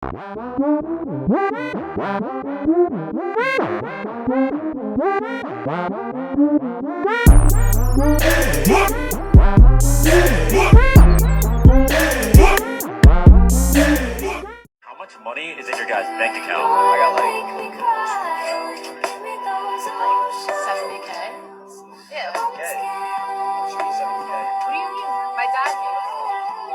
How much money is in your guys' bank account? I got like 70K. Yeah. Should be 70K. What do you mean? My dad gave it.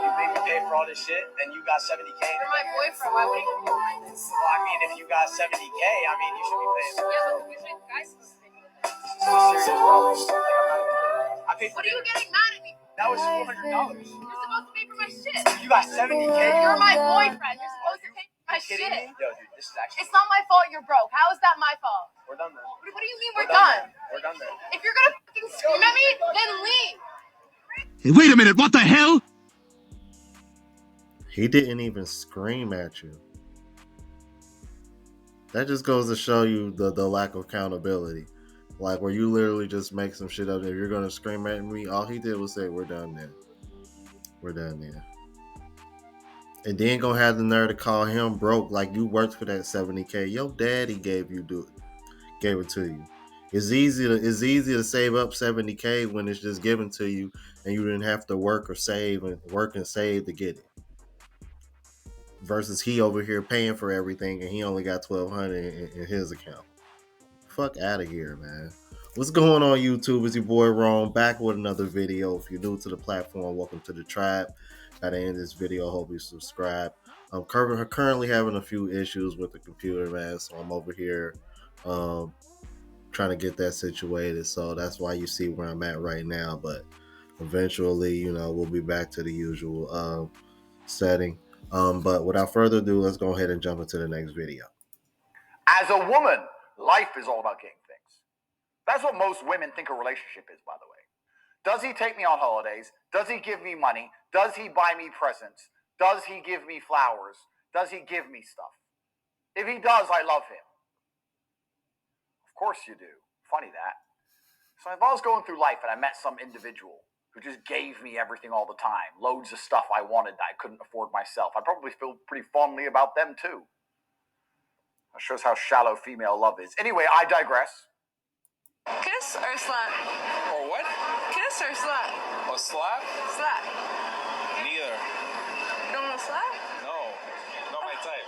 You make me pay for all this shit, and you got 70K. You're my boyfriend. Why would you pay this? Well, I mean, if you got 70K, I mean, you should be paying. Yeah, but usually the guy's supposed to pay for this. This is a serious problem. I paid for What are you dinner. getting mad at me? That was $400. You're supposed to pay for my shit. You got 70K. You're my boyfriend. You're supposed to pay for my shit. Kidding me? Yo, dude, this is actually. It's not my fault you're broke. How is that my fault? We're done then. What do you mean we're done? We're done then. If you're gonna fucking scream at me, then leave. Hey, wait a minute, what the hell? He didn't even scream at you. That just goes to show you the lack of accountability. Like, where you literally just make some shit up. If you're gonna scream at me, all he did was say, "We're done then. We're done then." And then gonna have the nerve to call him broke, like you worked for that 70K. Your daddy gave it to you. It's easy to save up 70K when it's just given to you, and you didn't have to work and save to get it. Versus he over here paying for everything, and he only got $1,200 in his account. Fuck out of here, man. What's going on, YouTube? It's your boy Ron, back with another video. If you're new to the platform, welcome to the tribe. At the end of this video, hope you subscribe. I'm currently having a few issues with the computer, man, so I'm over here trying to get that situated. So that's why you see where I'm at right now. But eventually, we'll be back to the usual setting. But without further ado, let's go ahead and jump into the next video. As a woman, life is all about getting things. That's what most women think a relationship is, by the way. Does he take me on holidays? Does he give me money? Does he buy me presents? Does he give me flowers? Does he give me stuff? If he does, I love him. Of course you do. Funny that. So if I was going through life and I met some individual who just gave me everything all the time, loads of stuff I wanted that I couldn't afford myself, I'd probably feel pretty fondly about them too. That shows how shallow female love is. Anyway, I digress. Kiss or slap? Or what? Kiss or slap? A slap? Slap. Neither. You don't want to slap? No. Not my type.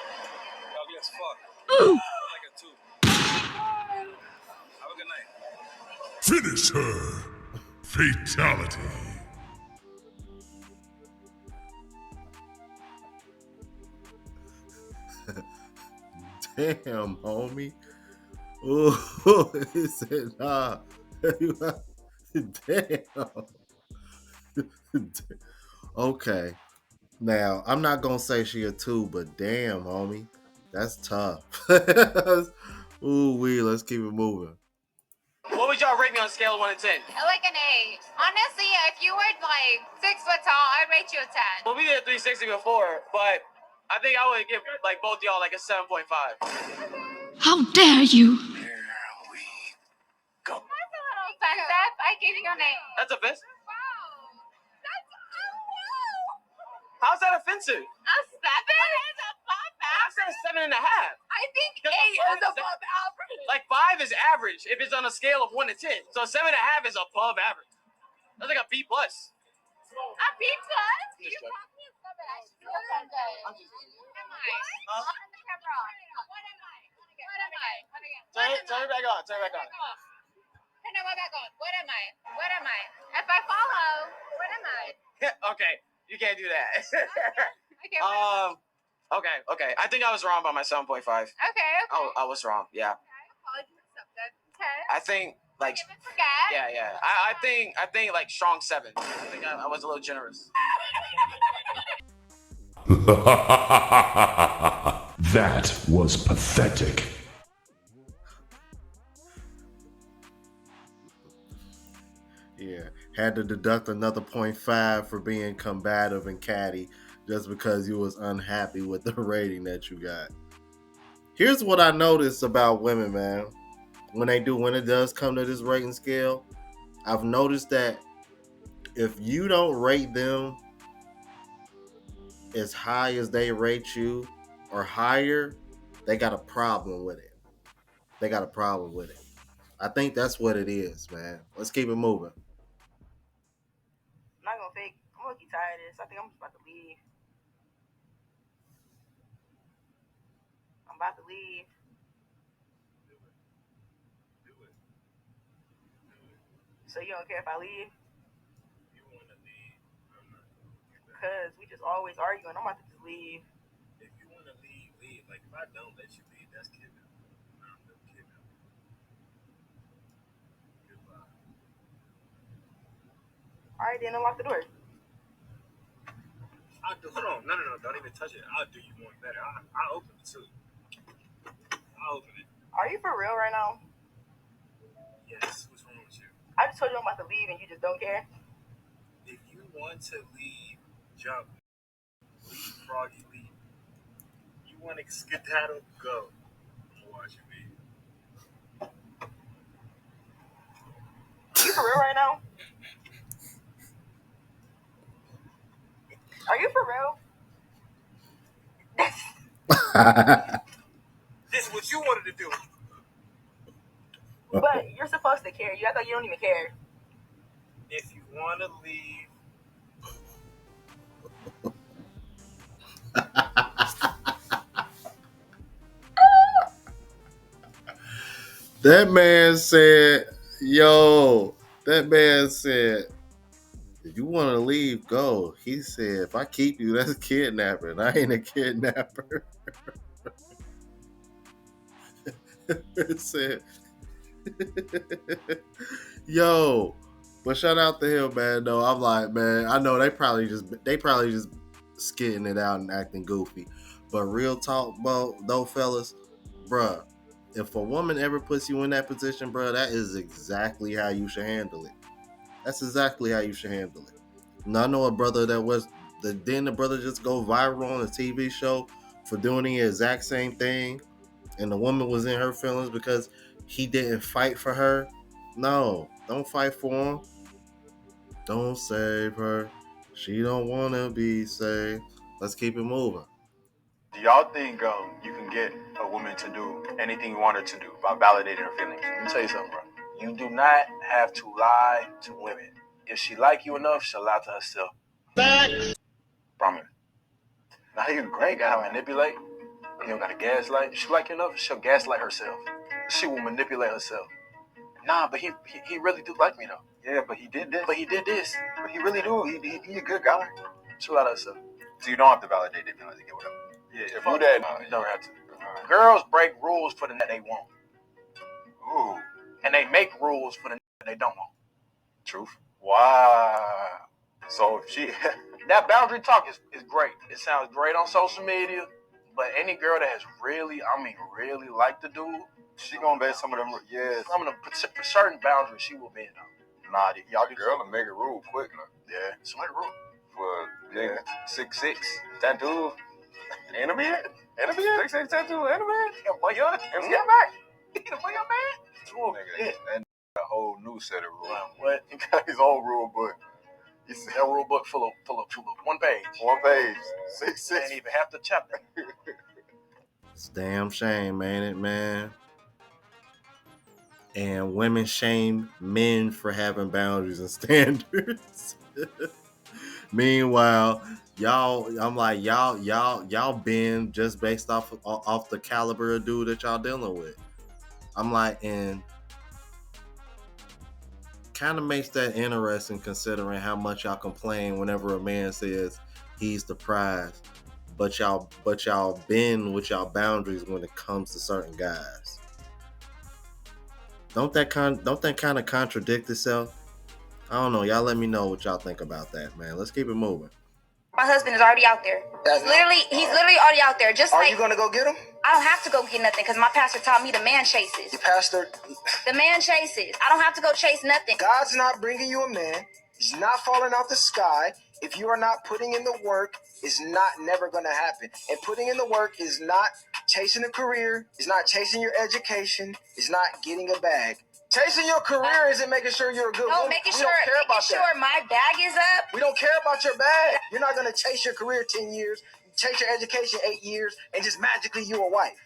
Ugly as fuck. Like a two. Have a good night. Finish her. Fatality. Damn, homie. Oh, he said, nah. Damn. Okay. Now, I'm not going to say she a 2, but damn, homie. That's tough. Ooh-wee, let's keep it moving. What would y'all rate me on a scale of 1 to 10? Like an 8. Honestly, if you were like 6 foot tall, I'd rate you a 10. Well, we did a 360 before, but I think I would give like both y'all like a 7.5. How dare you? Here we go. That's a little offensive. I gave you an 8. That's offensive. Wow. That's wow. How's that offensive? A 7 is above I said average. 7.5. I think 8 is above average. Like 5 is average if it's on a scale of 1 to 10. So 7.5 is above average. That's like a B plus. A B plus? You Just joking. called me a 7. I should feel offended. I'm just- What am I? On the camera. What am I? What am I? Turn it back on. Turn it back on. Turn it back on. What am I? What am I? If I follow, what am I? Okay, you can't do that. Okay. What am Okay. I think I was wrong by my 7.5. I? Okay. I was wrong. Yeah. Apology accepted. Okay. I think like Forgive and forget. yeah. I think like strong 7. I think I was a little generous. That was pathetic. Yeah, had to deduct another 0.5 for being combative and catty just because you was unhappy with the rating that you got. Here's what I noticed about women, man. When it does come to this rating scale, I've noticed that if you don't rate them as high as they rate you, or higher, they got a problem with it. They got a problem with it. I think that's what it is, man. Let's keep it moving. I'm not gonna fake. I'm gonna get tired of this. I think I'm just about to leave. I'm about to leave. Do it. So you don't care if I leave? You want to leave? I'm not going to do that. Because we just always arguing. I'm about to just leave. If you want to leave, leave. Like, if I don't let you leave, that's kidnapping. I'm no kidnapping. Goodbye. Alright, then unlock the door. Hold on. No. Don't even touch it. I'll do you one better. I'll open it, too. I'll open it. Are you for real right now? Yes. What's wrong with you? I just told you I'm about to leave and you just don't care? If you want to leave, jump. Leave, Froggy, leave. You want to skedaddle, go. I'm going to watch you leave. Are you for real right now? Are you for real? This is what you wanted to do. But you're supposed to care. I thought you don't even care. If you want to leave, That man said, yo, that man said, if you want to leave, go. He said, if I keep you, that's kidnapping. I ain't a kidnapper. It said, yo, but shout out to him, man. Though I'm like, man, I know they probably just skidding it out and acting goofy. But real talk, though, fellas, bruh, if a woman ever puts you in that position, bruh, that is exactly how you should handle it. That's exactly how you should handle it. Now, I know a brother didn't the brother just go viral on a TV show for doing the exact same thing, and the woman was in her feelings because he didn't fight for her. No, don't fight for him. Don't save her. She don't want to be saved. Let's keep it moving. Do y'all think you can get a woman to do anything you want her to do by validating her feelings? Let me tell you something, bro. You do not have to lie to women. If she like you enough, she'll lie to herself. Facts. Promise. Now he's a great guy to manipulate. You don't got to gaslight. If she like you enough, she'll gaslight herself. She will manipulate herself. Nah, but he really do like me though. Yeah, but he did this. But he did this. But he really do. He a good guy. She'll lie to herself. So you don't have to validate their feelings to get with him. Yeah, if you that, you don't have to. Right. Girls break rules for the that they want. Ooh. And they make rules for the that they don't want. Truth. Wow. So if she that boundary talk is great. It sounds great on social media, but any girl that has really liked the dude, she gonna bend some of them. Yes. Some of them certain boundaries she will bend on. Nah, y'all girl will make a rule quick. Yeah. So make a rule. For nigga 6'6" tattoo. Enemy? 6'6" tattoo, enemy? Boy, you're back. Boy, you're man. Cool. Nigga, and a whole new set of rules. What? He got his own rule book. He said a rule book full of one page. 1 page. 6'6". Ain't even half the chapter. It's a damn shame, ain't it, man? And women shame men for having boundaries and standards. Meanwhile, y'all bend just based off the caliber of dude that y'all dealing with. I'm like, and kind of makes that interesting considering how much y'all complain whenever a man says he's the prize, but y'all bend with y'all boundaries when it comes to certain guys. Don't that kind of contradict itself? I don't know. Y'all let me know what y'all think about that, man. Let's keep it moving. My husband is already out there. He's literally already out there. Are you gonna go get him? I don't have to go get nothing because my pastor taught me the man chases. Your pastor? The man chases. I don't have to go chase nothing. God's not bringing you a man. He's not falling out the sky. If you are not putting in the work, it's never gonna happen. And putting in the work is not chasing a career. It's not chasing your education. It's not getting a bag. Chasing your career isn't making sure you're a good woman. Making sure my bag is up. We don't care about your bag. You're not going to chase your career 10 years. chase your education 8 years, and just magically you a wife.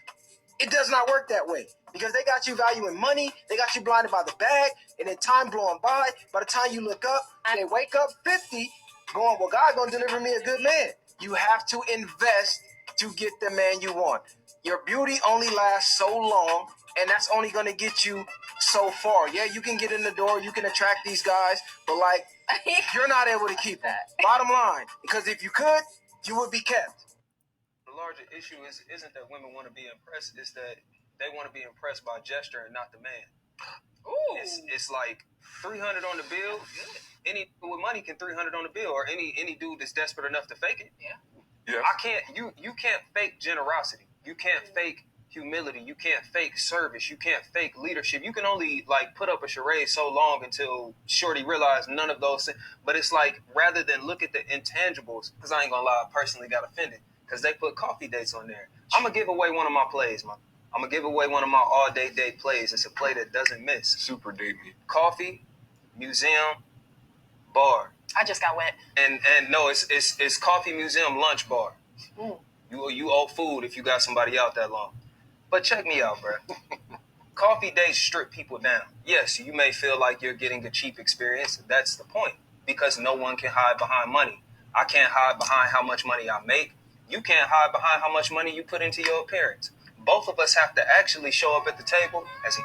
It does not work that way because they got you valuing money. They got you blinded by the bag, and then time blowing by. By the time you look up, they wake up 50 going, well, God gonna deliver me a good man. You have to invest to get the man you want. Your beauty only lasts so long, and that's only gonna get you so far. Yeah, you can get in the door, you can attract these guys, but like, you're not able to keep that. Bottom line, because if you could, you would be kept. The larger issue isn't that women want to be impressed, it's that they want to be impressed by gesture and not the man. Ooh. It's like 300 on the bill. Any with money can 300 on the bill, or any dude that's desperate enough to fake it. Yeah. I can't. You can't fake generosity. You can't fake humility. You can't fake service. You can't fake leadership. You can only like put up a charade so long until Shorty realized none of those things. But it's like rather than look at the intangibles, because I ain't gonna lie, I personally got offended because they put coffee dates on there. I'm gonna give away one of my plays, man. I'm gonna give away one of my all-day date plays. It's a play that doesn't miss. Super date me. Coffee, museum, bar. I just got wet. And no, it's coffee, museum, lunch, bar. Mm. You owe food if you got somebody out that long. But check me out, bro. Coffee dates strip people down. Yes, you may feel like you're getting a cheap experience. That's the point. Because no one can hide behind money. I can't hide behind how much money I make. You can't hide behind how much money you put into your appearance. Both of us have to actually show up at the table as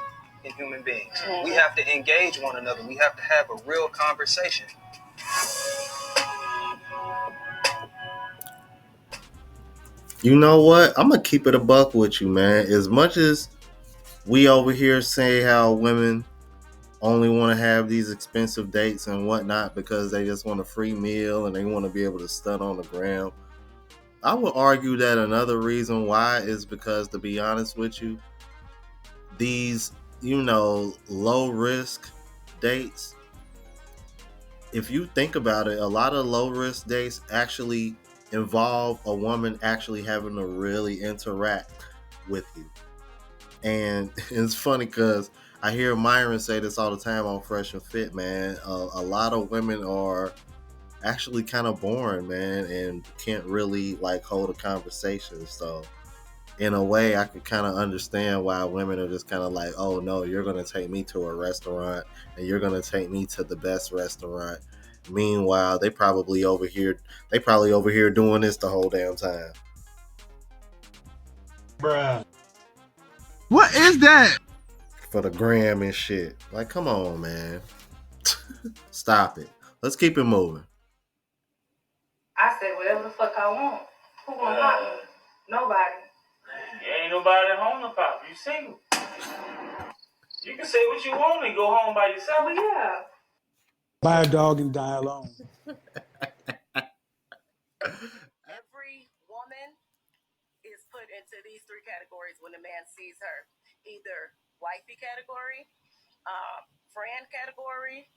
human beings. Mm-hmm. We have to engage one another. We have to have a real conversation. You know what? I'm gonna keep it a buck with you, man. As much as we over here say how women only want to have these expensive dates and whatnot because they just want a free meal and they want to be able to stunt on the gram, I would argue that another reason why is because, to be honest with you, these, low risk dates, if you think about it, a lot of low risk dates actually involve a woman actually having to really interact with you. And it's funny because I hear Myron say this all the time on Fresh and Fit, man. A lot of women are actually kind of boring, man, and can't really like hold a conversation. So in a way, I could kind of understand why women are just kind of like, oh no, you're going to take me to a restaurant and you're going to take me to the best restaurant. Meanwhile, they probably over here doing this the whole damn time. Bruh. What is that? For the gram and shit. Like, come on, man. Stop it. Let's keep it moving. I said whatever the fuck I want. Who gonna pop me? Nobody. Ain't nobody at home to pop. You single. You can say what you want and go home by yourself. Yeah. Buy a dog and die alone. Every woman is put into these three categories when a man sees her. Either wifey category, friend category,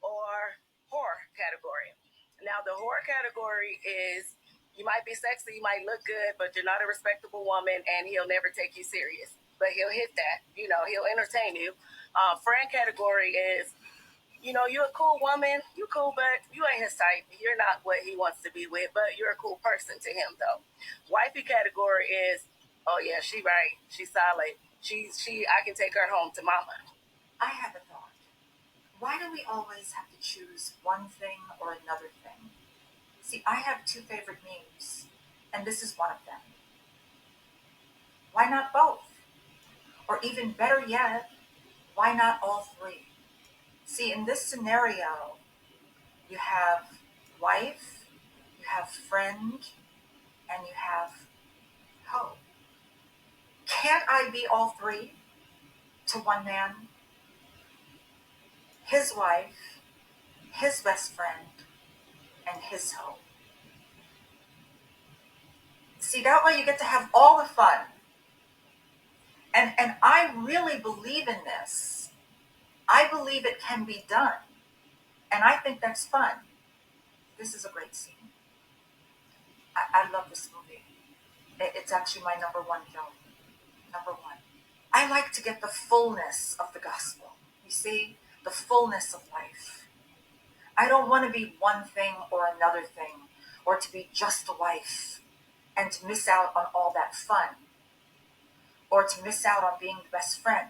or whore category. Now, the whore category is you might be sexy, you might look good, but you're not a respectable woman, and he'll never take you serious. But he'll hit that. He'll entertain you. Friend category is, you're a cool woman, you cool, but you ain't his type. You're not what he wants to be with, but you're a cool person to him, though. Wifey category is, oh yeah, she right, she's solid. I can take her home to mama. I have a thought. Why do we always have to choose one thing or another thing? See, I have two favorite memes, and this is one of them. Why not both? Or even better yet, why not all three? See, in this scenario, you have wife, you have friend, and you have hoe. Can't I be all three to one man? His wife, his best friend, and his hoe. See, that way you get to have all the fun. And I really believe in this. I believe it can be done. And I think that's fun. This is a great scene. I love this movie. It's actually my number one film. Number one. I like to get the fullness of the gospel. You see, the fullness of life. I don't want to be one thing or another thing, or to be just a wife. and to miss out on all that fun, or to miss out on being the best friend.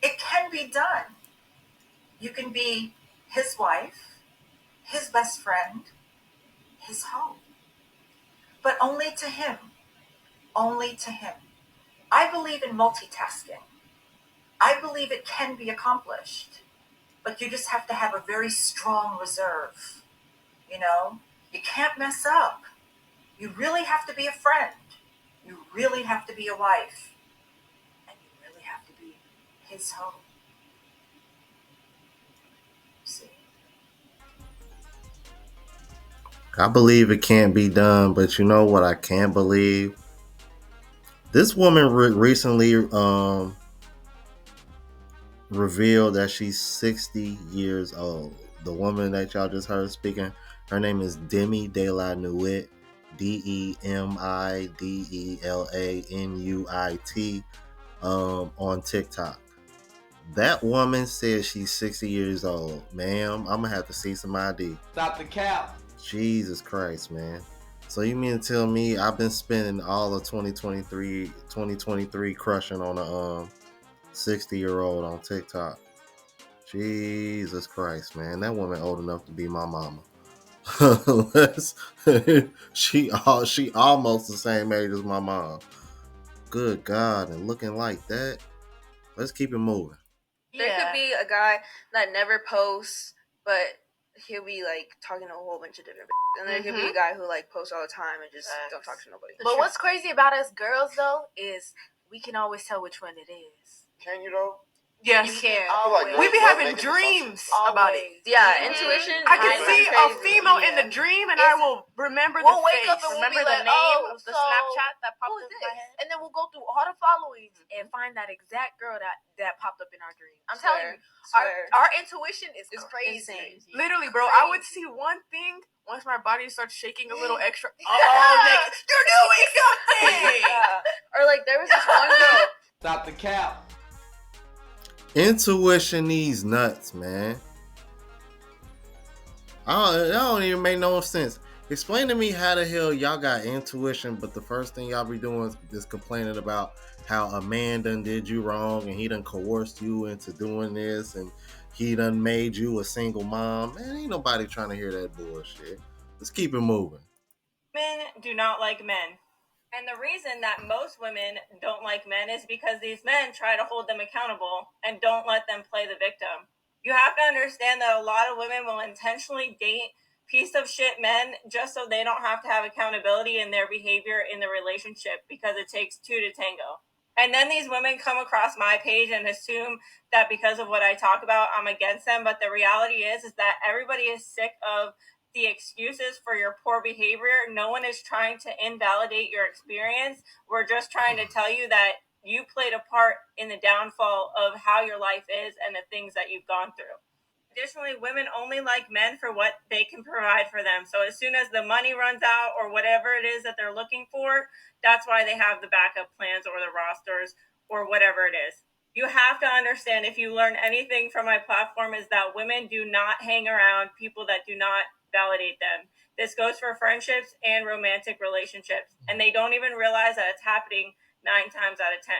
It can be done. You can be his wife, his best friend, his hoe. But only to him. Only to him. I believe in multitasking. I believe it can be accomplished. But you just have to have a very strong reserve. You know? You can't mess up. You really have to be a friend. You really have to be a wife. And you really have to be his hoe. See? I believe it can't be done, but you know what I can't believe? This woman recently revealed that she's 60 years old. The woman that y'all just heard speaking, her name is Demi De La Nuit, DemiDelaNuit, on TikTok. That woman says she's 60 years old. Ma'am, I'm gonna have to see some ID. Stop the cap. Jesus Christ, man. So you mean to tell me I've been spending all of 2023 crushing on a 60-year-old on TikTok? Jesus Christ, man. That woman old enough to be my mama. she almost the same age as my mom. Good God, and looking like that. Let's keep it moving. There could be a guy that never posts, but he'll be like talking to a whole bunch of different and there could be a guy who like posts all the time and just don't talk to nobody. But what's crazy about us girls though is we can always tell which one it is. Can you though? Yes, you can. Like We be having dreams about it. Yeah, intuition. I can see a female in the dream, and I will remember the face. Wake up and remember we'll the be like, name oh, of the so Snapchat that popped who up is in my this? head, and then we'll go through all the followings and find that exact girl that popped up in our dream. I'm telling you, our intuition is crazy. Literally, bro. I would see one thing. Once my body starts shaking a little extra, like, you're doing something. Or like there was this one girl. Stop the cap. Intuition needs nuts, man. That don't even make no sense. Explain to me how the hell y'all got intuition, but the first thing y'all be doing is complaining about how a man done did you wrong and he done coerced you into doing this and he done made you a single mom. Man, ain't nobody trying to hear that bullshit. Let's keep it moving. Men do not like men. And the reason that most women don't like men is because these men try to hold them accountable and don't let them play the victim. You have to understand that a lot of women will intentionally date piece of shit men just so they don't have to have accountability in their behavior in the relationship because it takes two to tango. And then these women come across my page and assume that because of what I talk about, I'm against them. But the reality is that everybody is sick of the excuses for your poor behavior. No one is trying to invalidate your experience. We're just trying to tell you that you played a part in the downfall of how your life is and the things that you've gone through. Additionally, women only like men for what they can provide for them. So as soon as the money runs out or whatever it is that they're looking for, that's why they have the backup plans or the rosters or whatever it is. You have to understand, if you learn anything from my platform, is that women do not hang around people that do not validate them. This goes for friendships and romantic relationships. And they don't even realize that it's happening 9 times out of 10.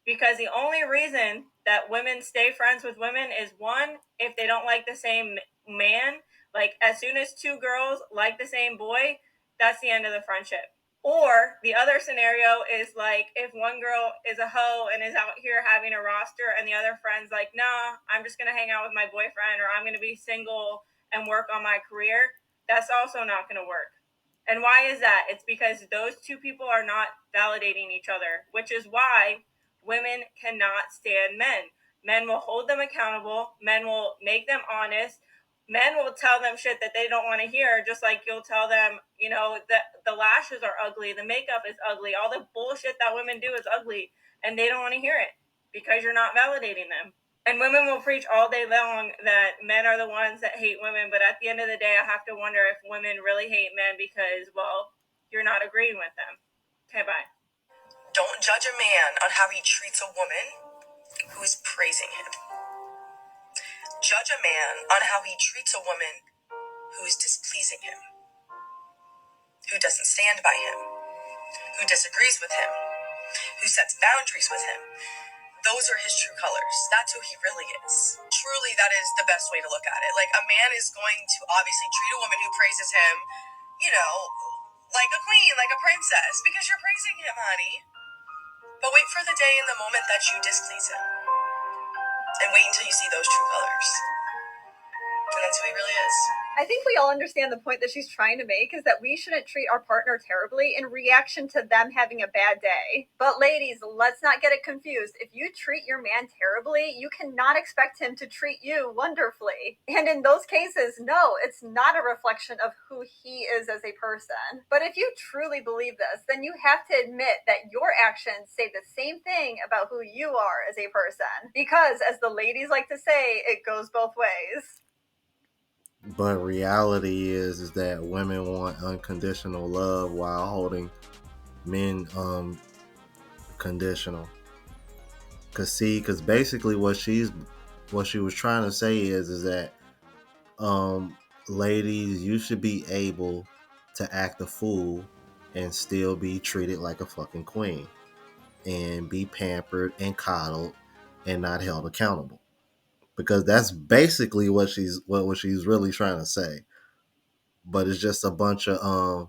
Because the only reason that women stay friends with women is, one, if they don't like the same man. Like, as soon as two girls like the same boy, that's the end of the friendship. Or the other scenario is like, if one girl is a hoe and is out here having a roster and the other friend's like, nah, I'm just going to hang out with my boyfriend, or I'm going to be single and work on my career, that's also not going to work. And why is that? It's because those two people are not validating each other, which is why women cannot stand men. Men will hold them accountable. Men will make them honest. Men will tell them shit that they don't want to hear, just like you'll tell them, you know, that the lashes are ugly, the makeup is ugly, all the bullshit that women do is ugly, and they don't want to hear it because you're not validating them. And women will preach all day long that men are the ones that hate women, but at the end of the day, I have to wonder if women really hate men because, well, you're not agreeing with them. Okay, bye. Don't judge a man on how he treats a woman who is praising him. Judge a man on how he treats a woman who is displeasing him. who doesn't stand by him, who disagrees with him, who sets boundaries with him. Those are his true colors. That's who he really is. Truly, that is the best way to look at it. Like, a man is going to obviously treat a woman who praises him, like a queen, like a princess, because you're praising him, honey. But wait for the day and the moment that you displease him. And wait until you see those true colors. And that's who he really is. I think we all understand the point that she's trying to make is that we shouldn't treat our partner terribly in reaction to them having a bad day. But ladies, let's not get it confused. If you treat your man terribly, you cannot expect him to treat you wonderfully. And in those cases, no, it's not a reflection of who he is as a person. But if you truly believe this, then you have to admit that your actions say the same thing about who you are as a person. Because, as the ladies like to say, it goes both ways. But reality is that women want unconditional love while holding men conditional. Cause basically what she was trying to say is that ladies, you should be able to act a fool and still be treated like a fucking queen and be pampered and coddled and not held accountable. Because that's basically what she's really trying to say. But it's just a bunch of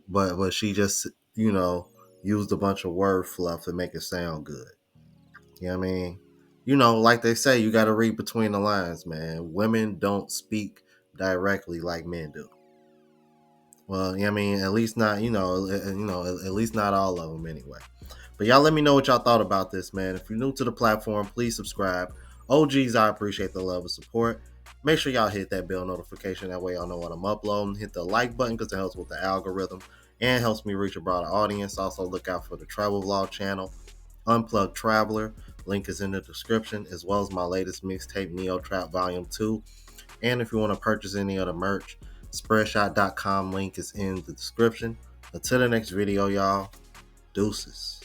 but she just used a bunch of word fluff to make it sound good. You know what I mean? Like they say, you got to read between the lines, man. Women don't speak directly like men do. Well, I mean, at least not, at least not all of them anyway. But y'all let me know what y'all thought about this, man. If you're new to the platform, please subscribe. OGs, I appreciate the love and support. Make sure y'all hit that bell notification. That way y'all know what I'm uploading. Hit the like button because it helps with the algorithm and helps me reach a broader audience. Also, look out for the travel vlog channel, Unplugged Traveler. Link is in the description, as well as my latest mixtape, Neo Trap Volume 2. And if you want to purchase any of the merch, Spreadshot.com link is in the description. Until the next video, y'all. Deuces.